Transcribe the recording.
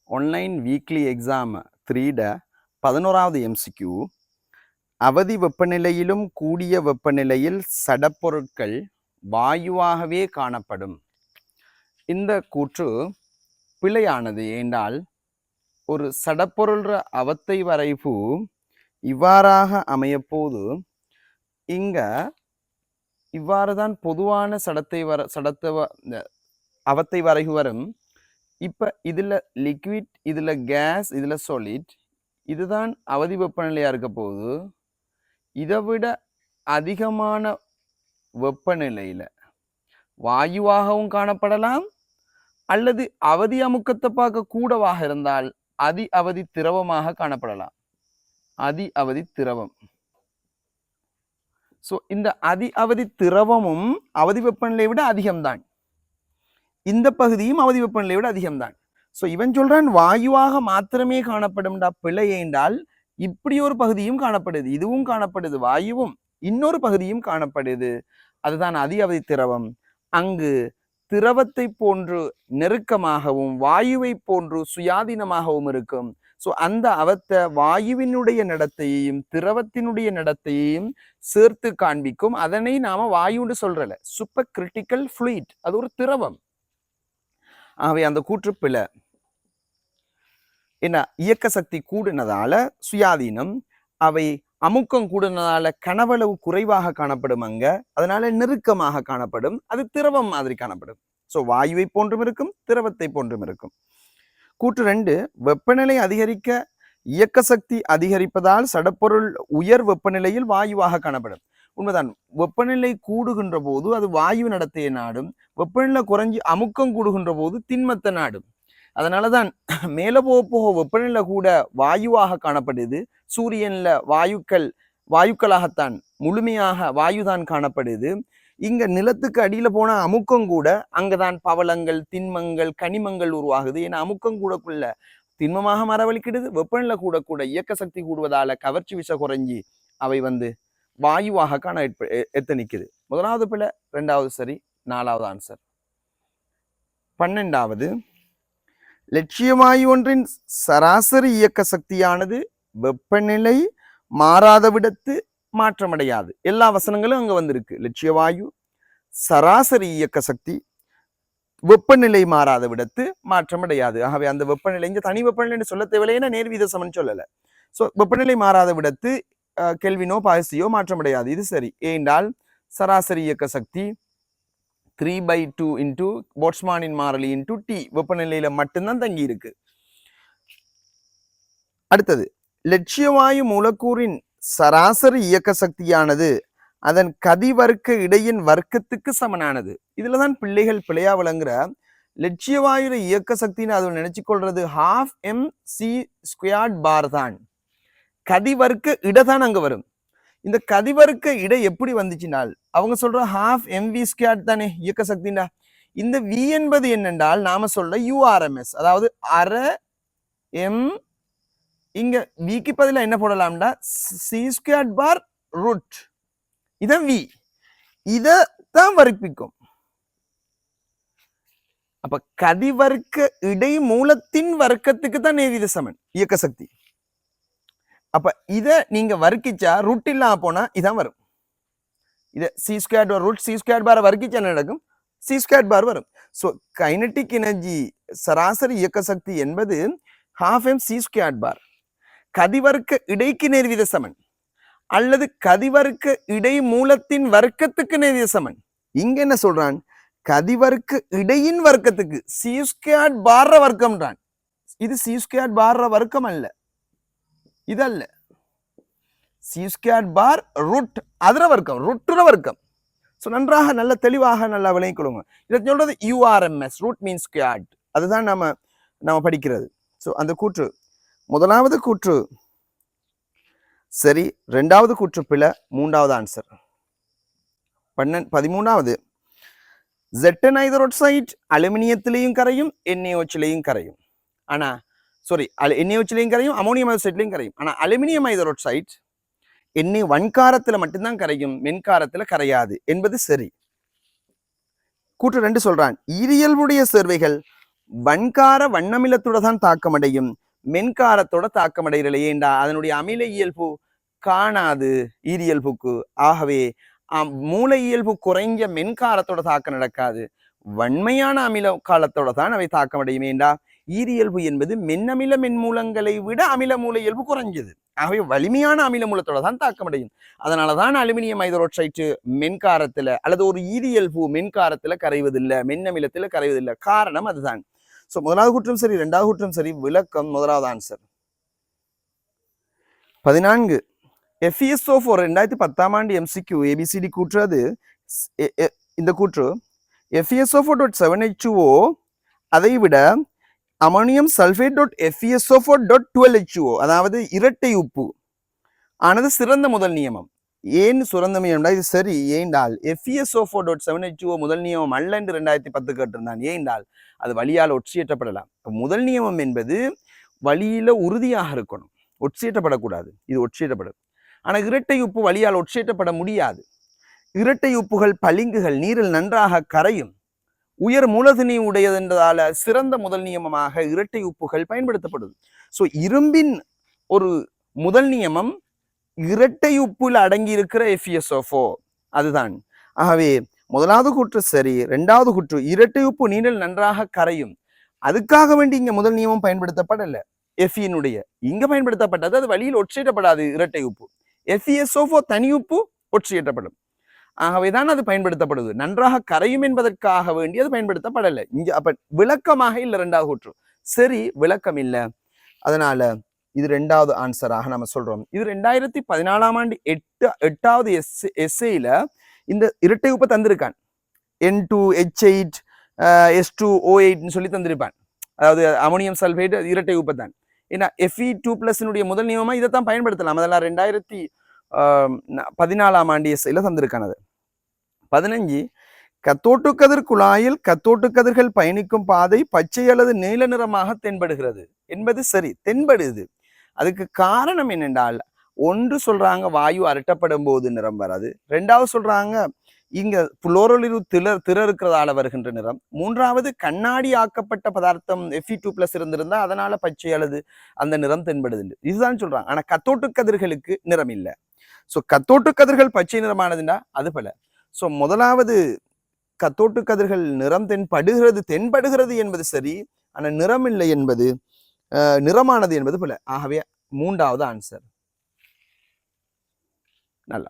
Online weekly exam 3ட 11வது MCQ அவதி வெப்பநிலையிலும் கூடிய வெப்பநிலையில் சடப்பொருட்கள் வாயுவாகவே காணப்படும். இந்த கூற்று பிழையானது. ஏண்டால் ஒரு சடப்பொருள்ற அவத்தை வரைவு இவ்வாறாக அமையப்போது இங்க இவ்வாறுதான் பொதுவான அவத்தை வரைவு வரும். இப்ப இதுல லிக்விட், இதுல கேஸ், இதுல சாலிட், இதுதான் அவதி வெப்பநிலையா இருக்க போது இதை விட அதிகமான வெப்பநிலையில வாயுவாகவும் காணப்படலாம், அல்லது அவதி அமுக்கத்தை பார்க்க கூடவாக இருந்தால் அதி அவதி திரவமாக காணப்படலாம். அதி அவதி திரவம். ஸோ இந்த அதி அவதி திரவமும் அவதி வெப்பநிலையை விட அதிகம்தான். இந்த பகுதியும் அவதி வெப்பநிலையை விட அதிகம்தான். ஸோ இவன் சொல்றான் வாயுவாக மாத்திரமே காணப்படும்டா. பிழை என்றால் இப்படி ஒரு பகுதியும் காணப்படுது, இதுவும் காணப்படுது, வாயுவும் இன்னொரு பகுதியும் காணப்படுது. அதுதான் அதி அவதி திரவம். அங்கு திரவத்தை போன்று நெருக்கமாகவும் வாயுவை போன்று சுயாதீனமாகவும் இருக்கும். ஸோ அந்த அவத்தை வாயுவினுடைய நடத்தையையும் திரவத்தினுடைய நடத்தையையும் சேர்த்து காண்பிக்கும். அதனை நாம வாயுன்னு சொல்றல, சூப்பர் கிரிட்டிக்கல் ஃப்ளூயிட், அது ஒரு திரவம். ஆகவே அந்த கூற்று பிழை. என்ன, இயக்க சக்தி கூடினதால சுயாதீனம், அவை அமுக்கம் கூடினதால கனவளவு குறைவாக காணப்படும் அங்க, அதனால நெருக்கமாக காணப்படும், அது திரவம் மாதிரி காணப்படும். ஸோ வாயுவை போன்றும் இருக்கும், திரவத்தை போன்றும் இருக்கும். கூற்று 2, வெப்பநிலை அதிகரிக்க இயக்க சக்தி அதிகரிப்பதால் சடப்பொருள் உயர் வெப்பநிலையில் வாயுவாக காணப்படும். உண்மைதான். வெப்பநிலை கூடுகின்ற போது அது வாயு நடத்தையை நாடும், வெப்பநிலை குறைஞ்சி அமுக்கம் கூடுகின்ற போது திண்மத்தை நாடும். அதனாலதான் மேல போக வெப்பநிலை கூட வாயுவாக காணப்படுது. சூரியன்ல வாயுக்களாகத்தான் முழுமையாக வாயுதான் காணப்படுது. இங்க நிலத்துக்கு அடியில போன அமுக்கம் கூட அங்கதான் பவளங்கள், திண்மங்கள், கனிமங்கள் உருவாகுது. ஏன்னா அமுக்கம் கூடக்குள்ள திண்மமாக மரவழிக்கிடுது. வெப்பநிலை கூட இயக்க சக்தி கூடுவதால கவர்ச்சி விசை குறைஞ்சி அவை வாயுவாக காண எத்தனிக்குது. முதலாவது பிழை, 2வது சரி, 4வது ஆன்சர். 12வது, லட்சிய வாயு ஒன்றின் சராசரி இயக்க சக்தியானது வெப்பநிலை மாறாத விடத்து மாற்றமடையாது. எல்லா வசனங்களும் அங்க வந்திருக்கு. லட்சிய வாயு சராசரி இயக்க சக்தி வெப்பநிலை மாறாத விடத்து மாற்றமடையாது. ஆகவே அந்த வெப்பநிலை இங்க தனி வெப்பநிலை சொல்ல தேவையில்லை, நேர்வீத சமன் சொல்லல. ஸோ வெப்பநிலை மாறாத விடத்து கெல்வினோ பாய்சியோ மாற்றமடையாது. இது சரி. ஏனென்றால் சராசரி இயக்க சக்தி 3/2 இன்டூ போட்ஸ்மானின் மாறிலி இன்டூ டி வெப்பநிலையில மட்டும்தான் தங்கி இருக்கு. அடுத்தது, லட்சிய வாயு மூலக்கூறின் சராசரி இயக்க சக்தியானது அதன் கதிவர்க்க இடையின் வர்க்கத்துக்கு சமனானது. இதுலதான் பிள்ளைகள் பிழையா விளங்குற. லட்சிய வாயுல இயக்க சக்தின்னு அதை நினைச்சு கொள்றது 12 mc² பார் தான். கதிவர்க்க இடதான் அங்க வரும். இந்த கதிவர்க்க இடை எப்படி வந்துச்சுனால் அவங்க சொல்ற 12 mv² தானே இயக்க சக்தினா. இந்த v என்பது என்னென்றால் நாம சொல்ற URMS, அதாவது அரை m. இங்க விக்கு பதிலா என்ன போடலாம்டா, c² பார் ரூட். இதான் v. இதான் வர்ப்பிக்கும். அப்ப கதிவர்க்க இடை மூலத்தின் வர்க்கத்துக்கு தான் நேர்வீத சமன் இயக்க சக்தி. அப்ப இத நீங்க வர்க்கிச்சா ரூட் இல்லாம போனா இதான் வரும். இத c² ரூட் c² பார் வர்க்கிச்சா என்ன நடக்கும், c² பார் வரும். சோ கைனடிக் எனர்ஜி சராசரி இயக்க சக்தி என்பது 12 mc² பார். கதிவர்க்க இடைக்கு நேர்வீத சமன் அல்லது கதிவர்க்க இடை மூலத்தின் வர்க்கத்துக்கு நேர்வீத சமன். இங்க என்ன சொல்றான், கதிவர்க்க இடையின் வர்க்கத்துக்கு c² பார் வர்க்கம்ன்றான். இது c² பார் வர்க்கம் அல்ல, இதல்ல. c² பார் ரூட் அதர வர்க்கம், ரூட்டுற வர்க்கம். ஸோ நன்றாக நல்ல தெளிவாக நல்லா விளங்கிக் கொள்ளுங்க. இதை சொல்றது URMS, ரூட் மீன் ஸ்கொயர்ட். அதுதான் நம்ம படிக்கிறது. ஸோ அந்த கூற்று முதலாவது கூற்று சரி, 2வது கூற்று பிழை, 3வது ஆன்சர். 13வது, ஜெட்டன் ஹைட்ரோக்சைடு அலுமினியத்திலையும் கரையும், NaOHலையும் கரையும். ஆனா NaOHலையும் கரையும், அமோனியம் ஹைட்ரோக்சைட்லையும் கரையும். ஆனா அலுமினியம் ஹைட்ரோக்சைடு Na1 காரத்துல மட்டும்தான் கரையும், மென்காரத்துல கரையாது என்பது சரி. கூற்று 2 சொல்றான், ஈரியல்புடைய சேர்வைகள் வன்கார வண்ணமிலத்தோட தான் தாக்கமடையும், மென்காரத்தோட தாக்கமடைகிறல. ஏண்டா அதனுடைய அமில இயல்பு காணாது ஈரியல்புக்கு. ஆகவே மூல இயல்பு குறைஞ்ச மென்காரத்தோட தாக்கம் நடக்காது, வன்மையான அமில காலத்தோட தான் அவை தாக்கமடையும். ஏண்டா ஈரியல்பு என்பது மென்னமில மென்மூலங்களை விட அமில மூல இயல்பு குறைஞ்சது. ஆகவே வலிமையான அமில மூலத்தோட தான் தாக்கமடையும். அதனாலதான் அலுமினியம் ஹைட்ரோக்சைடு மென்காரத்துல அல்லது ஒரு ஈரியல்பு மென்காரத்துல கரைவதில்லை, மென்னமிலத்துல கரைவதில்லை. காரணம் அதுதான். சோ முதலாவது குற்றம் சரி, இரண்டாவது குற்றம் சரி. விளக்கம் முதலாவது ஆன்சர். 14 FeSO4 2010ஆம் ஆண்டு MCQ ABCD கூற்றது. இந்த கூற்று FeSO4.7H2O அதை விட அமோனியம் சல்பேட் .FeSO4.12H2O அதாவது இரட்டை உப்பு ஆனது சிறந்த முதல் நியமம். ஏன் சிறந்த நியமம்? இது சரி. ஏண்டால் FeSO4.7H2O முதல் நியமம் அல்ல என்று 2010 கேட்டிருந்தான். ஏண்டால் அது வழியால் ஒற்றியேற்றப்படலாம். முதல் நியமம் என்பது வழியில உறுதியாக இருக்கணும், ஒற்றியேற்றப்படக்கூடாது. இது ஒற்றியேற்றப்படும். ஆனால் இரட்டை உப்பு வழியால் ஒற்றியேற்றப்பட முடியாது. இரட்டை உப்புகள் பளிங்குகள், நீரில் நன்றாக கரையும், உயர் மூலதனி உடையது என்றதால சிறந்த முதல் நியமமாக இரட்டை உப்புகள் பயன்படுத்தப்படுது. ஸோ இரும்பின் ஒரு முதல் நியமம் இரட்டை உப்புல அடங்கி இருக்கிற FeSO4 அதுதான். ஆகவே முதலாவது கூற்று சரி. இரண்டாவது கூற்று இரட்டை உப்பு நீரில் நன்றாக கரையும், அதுக்காக வேண்டி இங்க முதல் நியமம் பயன்படுத்தப்படல. Feனுடைய இங்க பயன்படுத்தப்பட்டது அது வழியில் ஒற்றியேற்றப்படாது. இரட்டை உப்பு FeSO4 தனி உப்பு ஒற்றியேற்றப்படும். ஆகவேதான் அது பயன்படுத்தப்படுது. நன்றாக கரையும் என்பதற்காக வேண்டி அது பயன்படுத்தப்படலை இங்க. அப்ப விளக்கமாக இல்லை இரண்டாவது கூற்று சரி, விளக்கம் இல்லை. அதனால இது இரண்டாவது ஆன்சராக நம்ம சொல்றோம். இது 2014ஆம் ஆண்டு எட்டாவது எஸ்ஏல இந்த இரட்டை உப்பை தந்திருக்கான். N2H8 S2O8 சொல்லி தந்திருப்பான். அதாவது அமோனியம் சல்பேட் இரட்டை உப்பை தான். ஏன்னா Fe2+ முதல் நியமமா இதைத்தான் பயன்படுத்தலாம். அதெல்லாம் 2014ஆம் ஆண்டு எஸ்ஐல தந்திருக்கான். அது 15 கத்தோட்டு கதிர் குழாயில் கத்தோட்டு கதிர்கள் பயணிக்கும் பாதை பச்சை அல்லது நீல நிறமாக தென்படுகிறது என்பது சரி, தென்படுது. அதுக்கு காரணம் என்னென்றால், ஒன்று சொல்றாங்க வாயு அரட்டப்படும் போது நிறம் வராது, ரெண்டாவது சொல்றாங்க இங்க புளோரலிரு திற இருக்கிறதால வருகின்ற நிறம், மூன்றாவது கண்ணாடி ஆக்கப்பட்ட பதார்த்தம் Fe2+ இருந்திருந்தா அதனால பச்சை அல்லது அந்த நிறம் தென்படுது. இதுதான் சொல்றாங்க. ஆனா கத்தோட்டு கதிர்களுக்கு நிறம் இல்லை. ஸோ கத்தோட்டு கதிர்கள் பச்சை நிறமானதுன்னா அது போல. ஸோ முதலாவது கத்தோட்டு கதிர்கள் நிறம் தென்படுகிறது என்பது சரி, ஆனா நிறம் இல்லை என்பது நிறமானது என்பது போல. ஆகவே மூன்றாவது ஆன்சர். நல்லா.